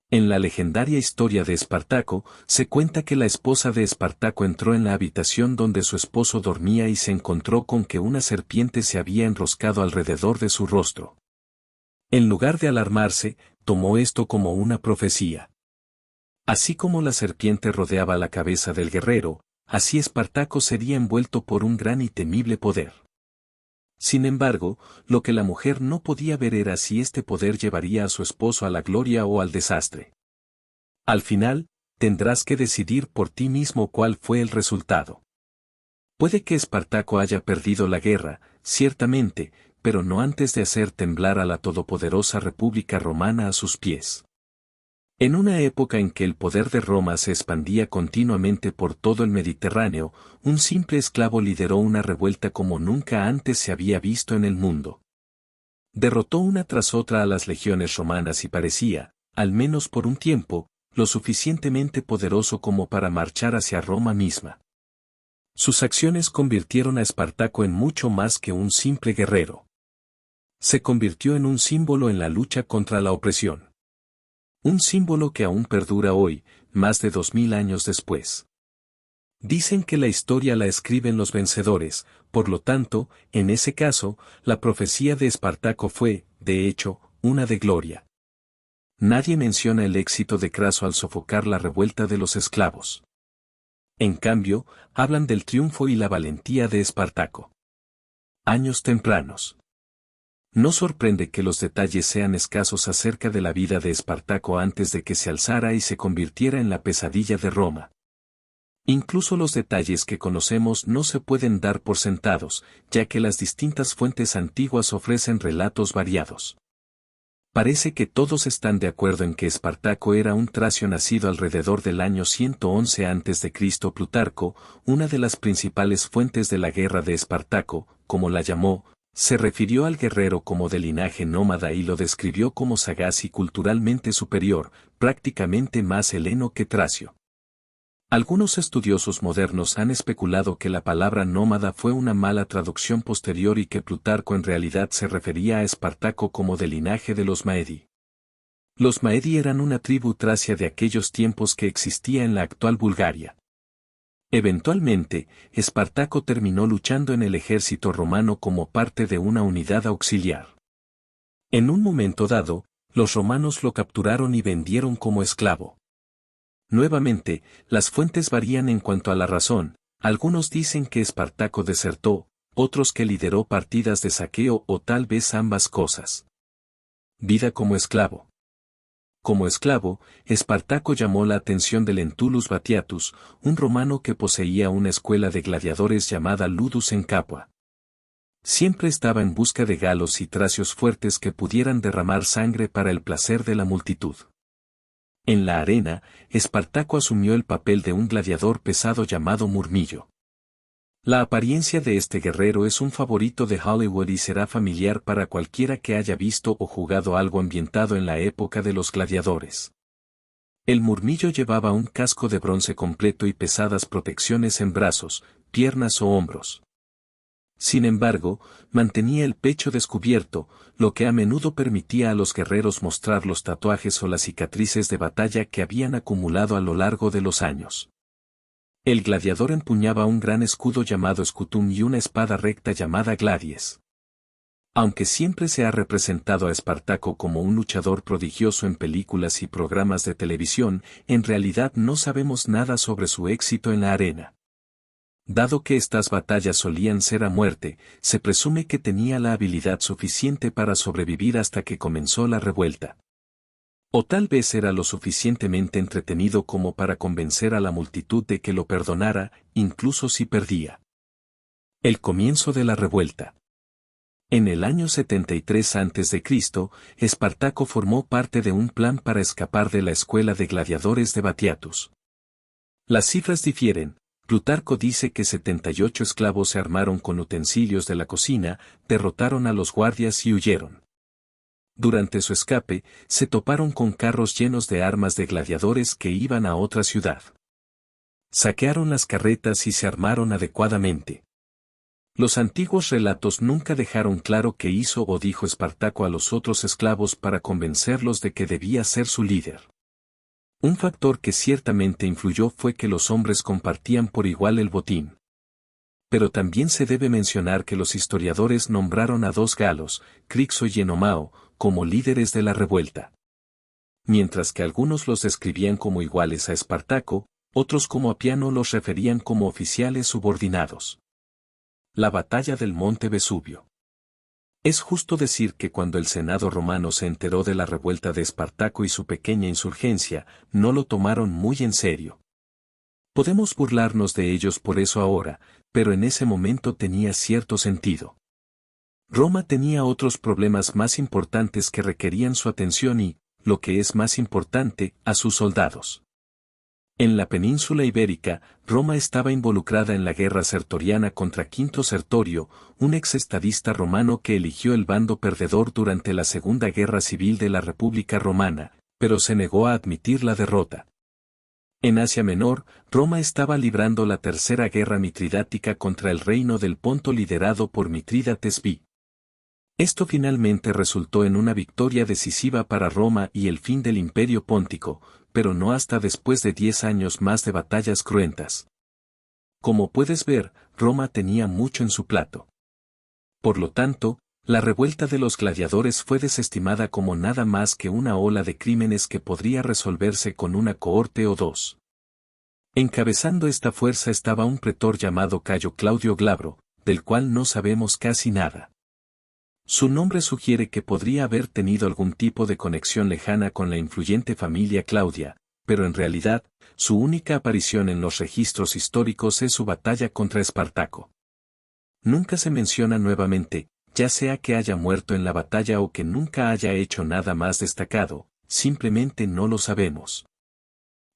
En la legendaria historia de Espartaco, se cuenta que la esposa de Espartaco entró en la habitación donde su esposo dormía y se encontró con que una serpiente se había enroscado alrededor de su rostro. En lugar de alarmarse, tomó esto como una profecía. Así como la serpiente rodeaba la cabeza del guerrero, así Espartaco sería envuelto por un gran y temible poder. Sin embargo, lo que la mujer no podía ver era si este poder llevaría a su esposo a la gloria o al desastre. Al final, tendrás que decidir por ti mismo cuál fue el resultado. Puede que Espartaco haya perdido la guerra, ciertamente, pero no antes de hacer temblar a la todopoderosa República Romana a sus pies. En una época en que el poder de Roma se expandía continuamente por todo el Mediterráneo, un simple esclavo lideró una revuelta como nunca antes se había visto en el mundo. Derrotó una tras otra a las legiones romanas y parecía, al menos por un tiempo, lo suficientemente poderoso como para marchar hacia Roma misma. Sus acciones convirtieron a Espartaco en mucho más que un simple guerrero. Se convirtió en un símbolo en la lucha contra la opresión. Un símbolo que aún perdura hoy, más de 2000 años después. Dicen que la historia la escriben los vencedores, por lo tanto, en ese caso, la profecía de Espartaco fue, de hecho, una de gloria. Nadie menciona el éxito de Craso al sofocar la revuelta de los esclavos. En cambio, hablan del triunfo y la valentía de Espartaco. Años tempranos. No sorprende que los detalles sean escasos acerca de la vida de Espartaco antes de que se alzara y se convirtiera en la pesadilla de Roma. Incluso los detalles que conocemos no se pueden dar por sentados, ya que las distintas fuentes antiguas ofrecen relatos variados. Parece que todos están de acuerdo en que Espartaco era un tracio nacido alrededor del año 111 a.C. Plutarco, una de las principales fuentes de la guerra de Espartaco, como la llamó, se refirió al guerrero como de linaje nómada y lo describió como sagaz y culturalmente superior, prácticamente más heleno que tracio. Algunos estudiosos modernos han especulado que la palabra nómada fue una mala traducción posterior y que Plutarco en realidad se refería a Espartaco como de linaje de los Maedi. Los Maedi eran una tribu tracia de aquellos tiempos que existía en la actual Bulgaria. Eventualmente, Espartaco terminó luchando en el ejército romano como parte de una unidad auxiliar. En un momento dado, los romanos lo capturaron y vendieron como esclavo. Nuevamente, las fuentes varían en cuanto a la razón, algunos dicen que Espartaco desertó, otros que lideró partidas de saqueo o tal vez ambas cosas. Vida como esclavo. Como esclavo, Espartaco llamó la atención de Lentulus Batiatus, un romano que poseía una escuela de gladiadores llamada Ludus en Capua. Siempre estaba en busca de galos y tracios fuertes que pudieran derramar sangre para el placer de la multitud. En la arena, Espartaco asumió el papel de un gladiador pesado llamado Murmillo. La apariencia de este guerrero es un favorito de Hollywood y será familiar para cualquiera que haya visto o jugado algo ambientado en la época de los gladiadores. El Murmillo llevaba un casco de bronce completo y pesadas protecciones en brazos, piernas o hombros. Sin embargo, mantenía el pecho descubierto, lo que a menudo permitía a los guerreros mostrar los tatuajes o las cicatrices de batalla que habían acumulado a lo largo de los años. El gladiador empuñaba un gran escudo llamado scutum y una espada recta llamada gladies. Aunque siempre se ha representado a Espartaco como un luchador prodigioso en películas y programas de televisión, en realidad no sabemos nada sobre su éxito en la arena. Dado que estas batallas solían ser a muerte, se presume que tenía la habilidad suficiente para sobrevivir hasta que comenzó la revuelta. O tal vez era lo suficientemente entretenido como para convencer a la multitud de que lo perdonara, incluso si perdía. El comienzo de la revuelta. En el año 73 a.C., Espartaco formó parte de un plan para escapar de la escuela de gladiadores de Batiatus. Las cifras difieren. Plutarco dice que 78 esclavos se armaron con utensilios de la cocina, derrotaron a los guardias y huyeron. Durante su escape, se toparon con carros llenos de armas de gladiadores que iban a otra ciudad. Saquearon las carretas y se armaron adecuadamente. Los antiguos relatos nunca dejaron claro qué hizo o dijo Espartaco a los otros esclavos para convencerlos de que debía ser su líder. Un factor que ciertamente influyó fue que los hombres compartían por igual el botín. Pero también se debe mencionar que los historiadores nombraron a dos galos, Crixo y Enomao, como líderes de la revuelta. Mientras que algunos los describían como iguales a Espartaco, otros como Apiano los referían como oficiales subordinados. La batalla del Monte Vesubio. Es justo decir que cuando el Senado romano se enteró de la revuelta de Espartaco y su pequeña insurgencia, no lo tomaron muy en serio. Podemos burlarnos de ellos por eso ahora, pero en ese momento tenía cierto sentido. Roma tenía otros problemas más importantes que requerían su atención y, lo que es más importante, a sus soldados. En la península ibérica, Roma estaba involucrada en la guerra sertoriana contra Quinto Sertorio, un exestadista romano que eligió el bando perdedor durante la Segunda Guerra Civil de la República Romana, pero se negó a admitir la derrota. En Asia Menor, Roma estaba librando la Tercera Guerra Mitridática contra el reino del Ponto liderado por Mitrídates V. Esto finalmente resultó en una victoria decisiva para Roma y el fin del Imperio Póntico, pero no hasta después de 10 años más de batallas cruentas. Como puedes ver, Roma tenía mucho en su plato. Por lo tanto, la revuelta de los gladiadores fue desestimada como nada más que una ola de crímenes que podría resolverse con una cohorte o dos. Encabezando esta fuerza estaba un pretor llamado Cayo Claudio Glabro, del cual no sabemos casi nada. Su nombre sugiere que podría haber tenido algún tipo de conexión lejana con la influyente familia Claudia, pero en realidad, su única aparición en los registros históricos es su batalla contra Espartaco. Nunca se menciona nuevamente, ya sea que haya muerto en la batalla o que nunca haya hecho nada más destacado, simplemente no lo sabemos.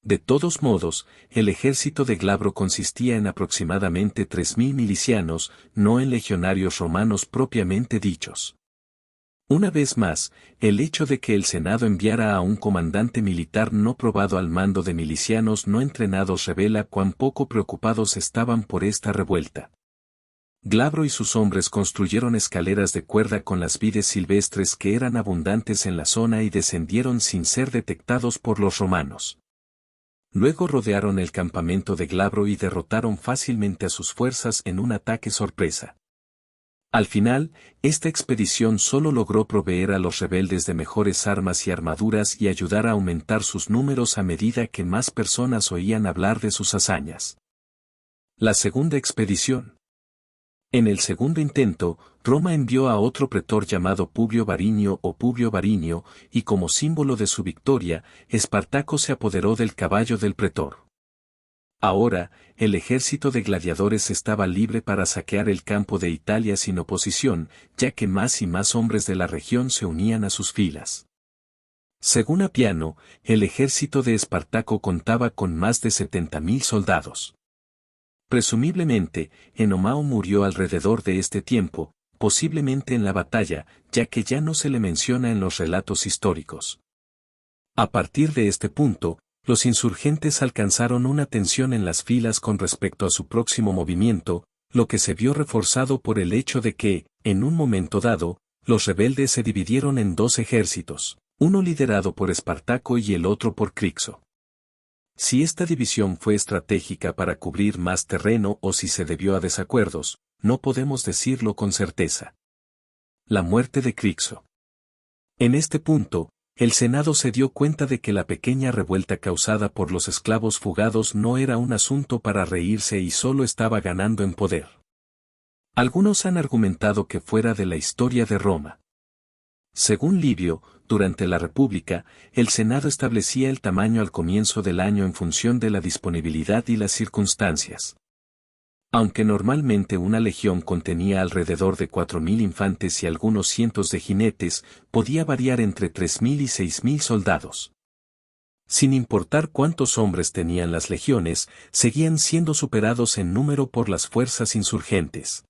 De todos modos, el ejército de Glabro consistía en aproximadamente 3.000 milicianos, no en legionarios romanos propiamente dichos. Una vez más, el hecho de que el Senado enviara a un comandante militar no probado al mando de milicianos no entrenados revela cuán poco preocupados estaban por esta revuelta. Glabro y sus hombres construyeron escaleras de cuerda con las vides silvestres que eran abundantes en la zona y descendieron sin ser detectados por los romanos. Luego rodearon el campamento de Glabro y derrotaron fácilmente a sus fuerzas en un ataque sorpresa. Al final, esta expedición solo logró proveer a los rebeldes de mejores armas y armaduras y ayudar a aumentar sus números a medida que más personas oían hablar de sus hazañas. La segunda expedición. En el segundo intento, Roma envió a otro pretor llamado Publio Varinio o Publio Varinio, y como símbolo de su victoria, Espartaco se apoderó del caballo del pretor. Ahora, el ejército de gladiadores estaba libre para saquear el campo de Italia sin oposición, ya que más y más hombres de la región se unían a sus filas. Según Apiano, el ejército de Espartaco contaba con más de 70.000 soldados. Presumiblemente, Enomao murió alrededor de este tiempo, posiblemente en la batalla, ya que ya no se le menciona en los relatos históricos. A partir de este punto, los insurgentes alcanzaron una tensión en las filas con respecto a su próximo movimiento, lo que se vio reforzado por el hecho de que, en un momento dado, los rebeldes se dividieron en dos ejércitos, uno liderado por Espartaco y el otro por Crixo. Si esta división fue estratégica para cubrir más terreno o si se debió a desacuerdos, no podemos decirlo con certeza. La muerte de Crixo. En este punto, el Senado se dio cuenta de que la pequeña revuelta causada por los esclavos fugados no era un asunto para reírse y solo estaba ganando en poder. Algunos han argumentado que fuera de la historia de Roma. Según Livio, durante la República, el Senado establecía el tamaño al comienzo del año en función de la disponibilidad y las circunstancias. Aunque normalmente una legión contenía alrededor de 4.000 infantes y algunos cientos de jinetes, podía variar entre 3.000 y 6.000 soldados. Sin importar cuántos hombres tenían las legiones, seguían siendo superados en número por las fuerzas insurgentes.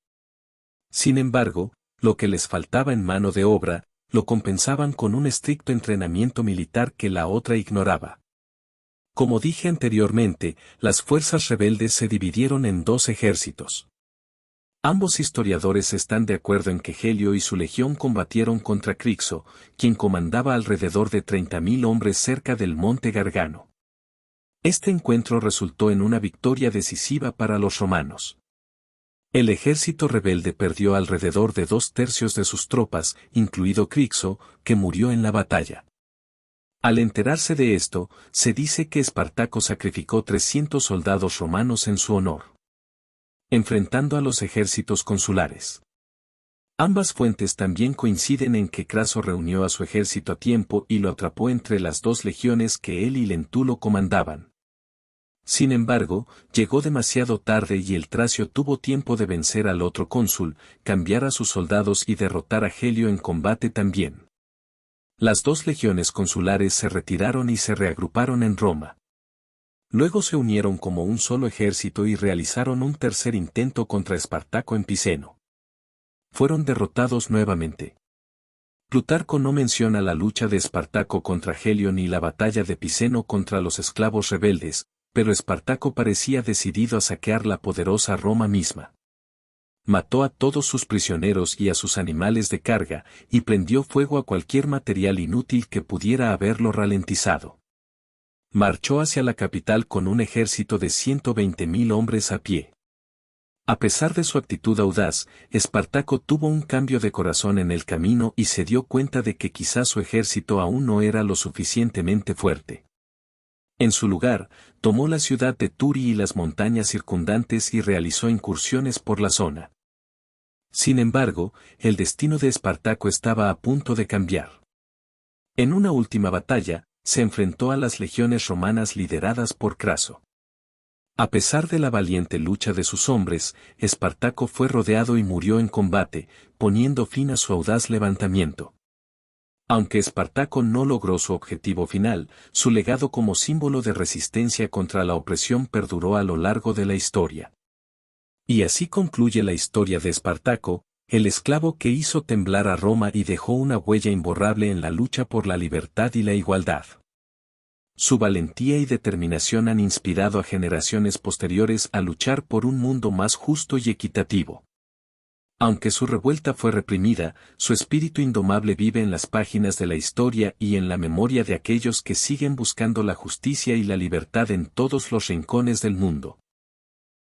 Sin embargo, lo que les faltaba en mano de obra, lo compensaban con un estricto entrenamiento militar que la otra ignoraba. Como dije anteriormente, las fuerzas rebeldes se dividieron en dos ejércitos. Ambos historiadores están de acuerdo en que Gelio y su legión combatieron contra Crixo, quien comandaba alrededor de 30.000 hombres cerca del monte Gargano. Este encuentro resultó en una victoria decisiva para los romanos. El ejército rebelde perdió alrededor de 2/3 de sus tropas, incluido Crixo, que murió en la batalla. Al enterarse de esto, se dice que Espartaco sacrificó 300 soldados romanos en su honor, enfrentando a los ejércitos consulares. Ambas fuentes también coinciden en que Craso reunió a su ejército a tiempo y lo atrapó entre las dos legiones que él y Lentulo comandaban. Sin embargo, llegó demasiado tarde y el Tracio tuvo tiempo de vencer al otro cónsul, cambiar a sus soldados y derrotar a Gelio en combate también. Las dos legiones consulares se retiraron y se reagruparon en Roma. Luego se unieron como un solo ejército y realizaron un tercer intento contra Espartaco en Piceno. Fueron derrotados nuevamente. Plutarco no menciona la lucha de Espartaco contra Gelio ni la batalla de Piceno contra los esclavos rebeldes, pero Espartaco parecía decidido a saquear la poderosa Roma misma. Mató a todos sus prisioneros y a sus animales de carga, y prendió fuego a cualquier material inútil que pudiera haberlo ralentizado. Marchó hacia la capital con un ejército de 120.000 hombres a pie. A pesar de su actitud audaz, Espartaco tuvo un cambio de corazón en el camino y se dio cuenta de que quizás su ejército aún no era lo suficientemente fuerte. En su lugar, tomó la ciudad de Turi y las montañas circundantes y realizó incursiones por la zona. Sin embargo, el destino de Espartaco estaba a punto de cambiar. En una última batalla, se enfrentó a las legiones romanas lideradas por Craso. A pesar de la valiente lucha de sus hombres, Espartaco fue rodeado y murió en combate, poniendo fin a su audaz levantamiento. Aunque Espartaco no logró su objetivo final, su legado como símbolo de resistencia contra la opresión perduró a lo largo de la historia. Y así concluye la historia de Espartaco, el esclavo que hizo temblar a Roma y dejó una huella imborrable en la lucha por la libertad y la igualdad. Su valentía y determinación han inspirado a generaciones posteriores a luchar por un mundo más justo y equitativo. Aunque su revuelta fue reprimida, su espíritu indomable vive en las páginas de la historia y en la memoria de aquellos que siguen buscando la justicia y la libertad en todos los rincones del mundo.